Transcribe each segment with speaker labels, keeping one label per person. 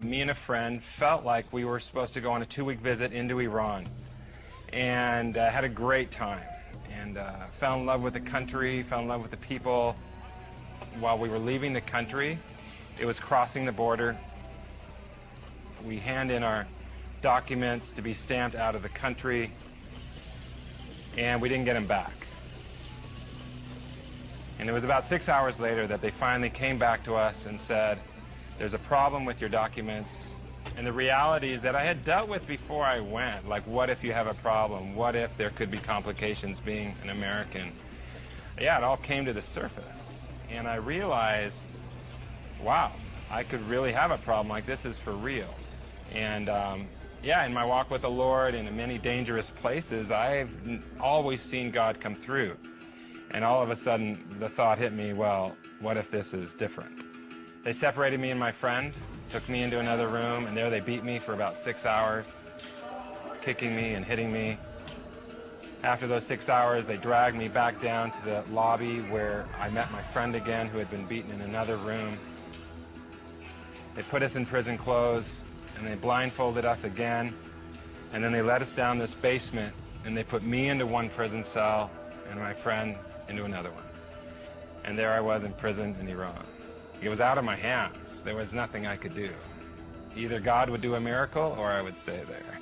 Speaker 1: Me and a friend felt like we were supposed to go on a 2-week visit into Iran, and had a great time, and fell in love with the country, fell in love with the people. While we were leaving the country, it was crossing the border. We hand in our documents to be stamped out of the country, and we didn't get them back. And it was about 6 hours later that they finally came back to us and said, there's a problem with your documents. And the reality is that I had dealt with before I went, like, what if you have a problem? What if there could be complications being an American? Yeah, it all came to the surface. And I realized, wow, I could really have a problem. Like, this is for real. And yeah, in my walk with the Lord and in many dangerous places, I've always seen God come through. And all of a sudden, the thought hit me, well, what if this is different? They separated me and my friend, took me into another room, and there they beat me for about 6 hours, kicking me and hitting me. After those 6 hours, they dragged me back down to the lobby where I met my friend again, who had been beaten in another room. They put us in prison clothes, and they blindfolded us again, and then they led us down this basement, and they put me into one prison cell and my friend into another one. And there I was in prison in Iran. It was out of my hands. There was nothing I could do. Either God would do a miracle or I would stay there.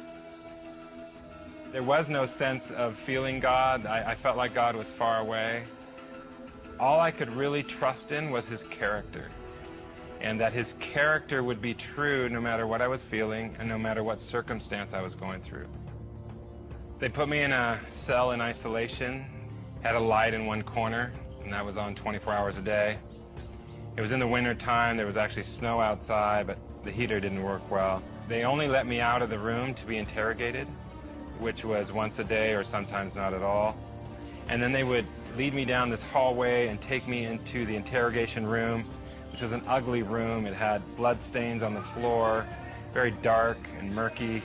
Speaker 1: There was no sense of feeling God. I felt like God was far away. All I could really trust in was his character, and that his character would be true no matter what I was feeling and no matter what circumstance I was going through. They put me in a cell in isolation, had a light in one corner, and that was on 24 hours a day. It was in the winter time. There was actually snow outside, but the heater didn't work well. They only let me out of the room to be interrogated, which was once a day or sometimes not at all. And then they would lead me down this hallway and take me into the interrogation room, which was an ugly room. It had blood stains on the floor, very dark and murky.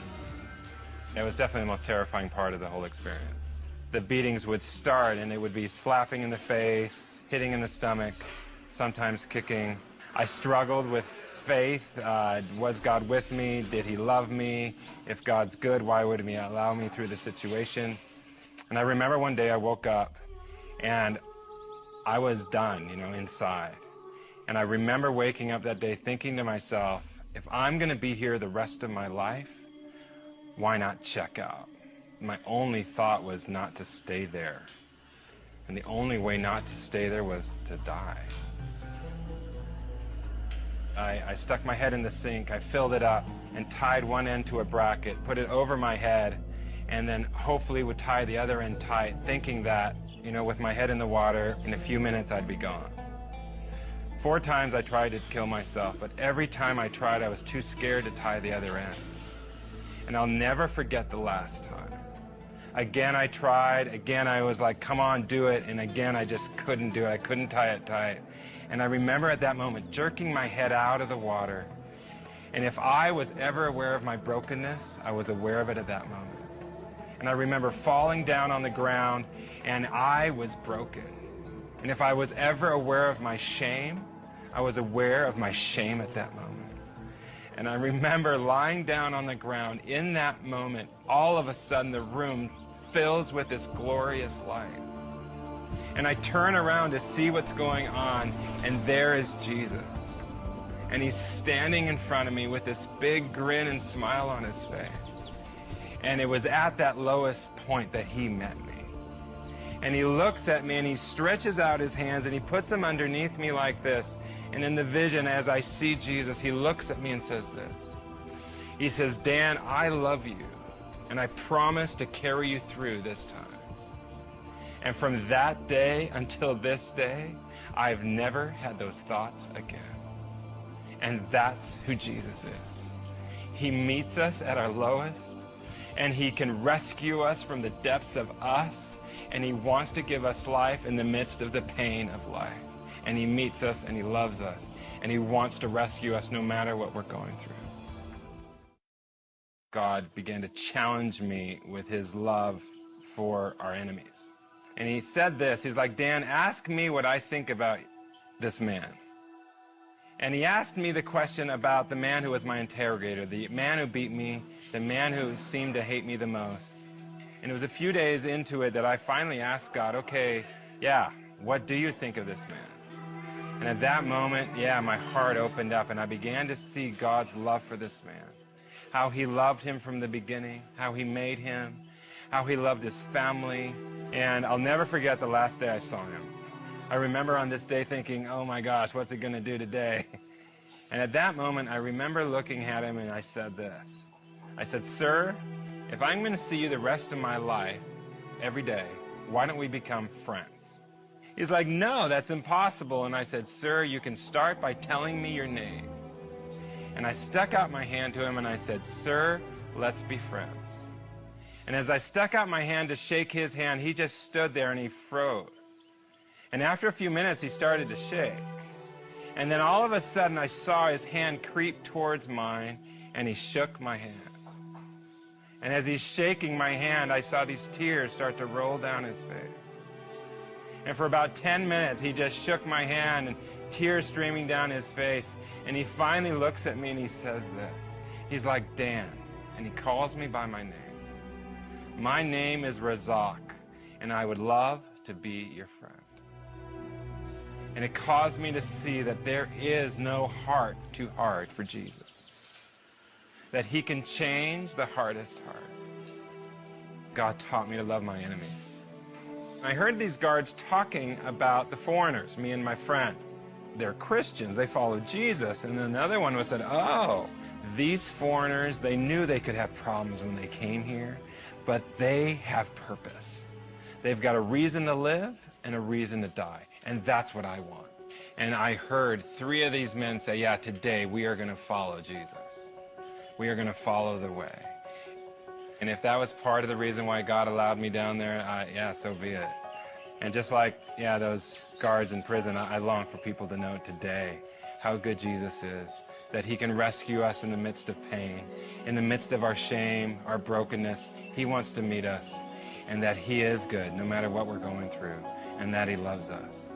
Speaker 1: It was definitely the most terrifying part of the whole experience. The beatings would start, and it would be slapping in the face, hitting in the stomach, sometimes kicking. I struggled with faith. Was God with me? Did he love me? If God's good, why would he allow me through the situation? And I remember one day I woke up and I was done, inside. And I remember waking up that day thinking to myself, if I'm going to be here the rest of my life, why not check out? My only thought was not to stay there. And the only way not to stay there was to die. I stuck my head in the sink, I filled it up, and tied one end to a bracket, put it over my head, and then hopefully would tie the other end tight, thinking that, with my head in the water, in a few minutes I'd be gone. 4 times I tried to kill myself, but every time I tried, I was too scared to tie the other end. And I'll never forget the last time. Again, I tried. Again, I was like, come on, do it. And again, I just couldn't do it. I couldn't tie it tight. And I remember at that moment jerking my head out of the water. And if I was ever aware of my brokenness, I was aware of it at that moment. And I remember falling down on the ground, and I was broken. And if I was ever aware of my shame, I was aware of my shame at that moment. And I remember lying down on the ground. In that moment, all of a sudden, the room fills with this glorious light. And I turn around to see what's going on, and there is Jesus. And he's standing in front of me with this big grin and smile on his face. And it was at that lowest point that he met me. And he looks at me, and he stretches out his hands, and he puts them underneath me like this. And in the vision, as I see Jesus, he looks at me and says this. He says, Dan, I love you, and I promise to carry you through this time. And from that day until this day, I've never had those thoughts again. And that's who Jesus is. He meets us at our lowest, and he can rescue us from the depths of us, and he wants to give us life in the midst of the pain of life. And he meets us, and he loves us, and he wants to rescue us no matter what we're going through. God began to challenge me with his love for our enemies. And he said this, he's like, Dan, ask me what I think about this man. And he asked me the question about the man who was my interrogator, the man who beat me, the man who seemed to hate me the most. And it was a few days into it that I finally asked God, okay, yeah, what do you think of this man? And at that moment, yeah, my heart opened up and I began to see God's love for this man. How he loved him from the beginning, how he made him, how he loved his family. And I'll never forget the last day I saw him. I remember on this day thinking, oh my gosh, what's it going to do today? And at that moment, I remember looking at him and I said this. I said, sir, if I'm going to see you the rest of my life, every day, why don't we become friends? He's like, no, that's impossible. And I said, sir, you can start by telling me your name. And I stuck out my hand to him and I said, sir, let's be friends. And as I stuck out my hand to shake his hand, he just stood there and he froze. And after a few minutes, he started to shake. And then all of a sudden, I saw his hand creep towards mine, and he shook my hand. And as he's shaking my hand, I saw these tears start to roll down his face. And for about 10 minutes, he just shook my hand, and tears streaming down his face. And he finally looks at me, and he says this. He's like, Dan, and he calls me by my name. My name is Razak, and I would love to be your friend. And it caused me to see that there is no heart too hard for Jesus. That he can change the hardest heart. God taught me to love my enemy. I heard these guards talking about the foreigners, me and my friend. They're Christians, they follow Jesus. And then another one was said, oh, these foreigners, they knew they could have problems when they came here, but they have purpose. They've got a reason to live and a reason to die. And that's what I want. And I heard 3 of these men say, yeah, today we are going to follow Jesus. We are going to follow the way. And if that was part of the reason why God allowed me down there, yeah, so be it. And just like, yeah, those guards in prison, I long for people to know today how good Jesus is, that he can rescue us in the midst of pain, in the midst of our shame, our brokenness. He wants to meet us, and that he is good no matter what we're going through, and that he loves us.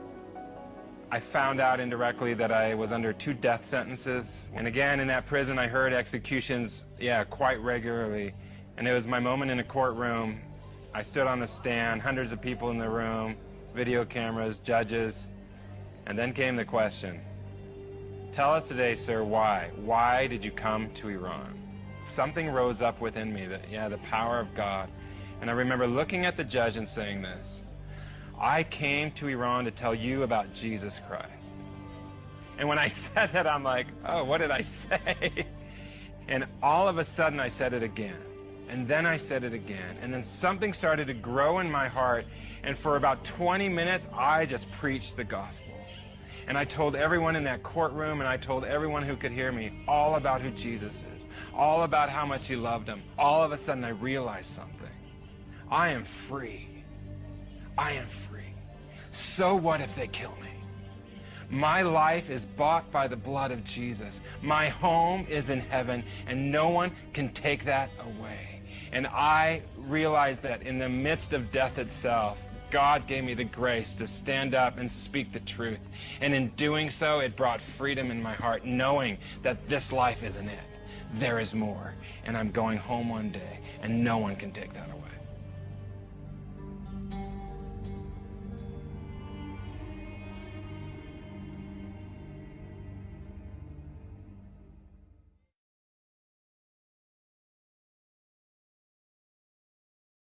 Speaker 1: I found out indirectly that I was under 2 death sentences. And again, in that prison, I heard executions, yeah, quite regularly. And it was my moment in a courtroom. I stood on the stand, hundreds of people in the room, video cameras, judges. And then came the question, tell us today, sir, why? Why did you come to Iran? Something rose up within me, that, yeah, the power of God. And I remember looking at the judge and saying this, I came to Iran to tell you about Jesus Christ. And when I said that, I'm like, oh, what did I say? And all of a sudden, I said it again. And then I said it again. And then something started to grow in my heart. And for about 20 minutes, I just preached the gospel. And I told everyone in that courtroom, and I told everyone who could hear me, all about who Jesus is, all about how much he loved them. All of a sudden, I realized something. I am free. I am free. So what if they kill me? My life is bought by the blood of Jesus. My home is in heaven, and no one can take that away. And I realized that in the midst of death itself, God gave me the grace to stand up and speak the truth. And in doing so, it brought freedom in my heart, knowing that this life isn't it. There is more, and I'm going home one day, and no one can take that away.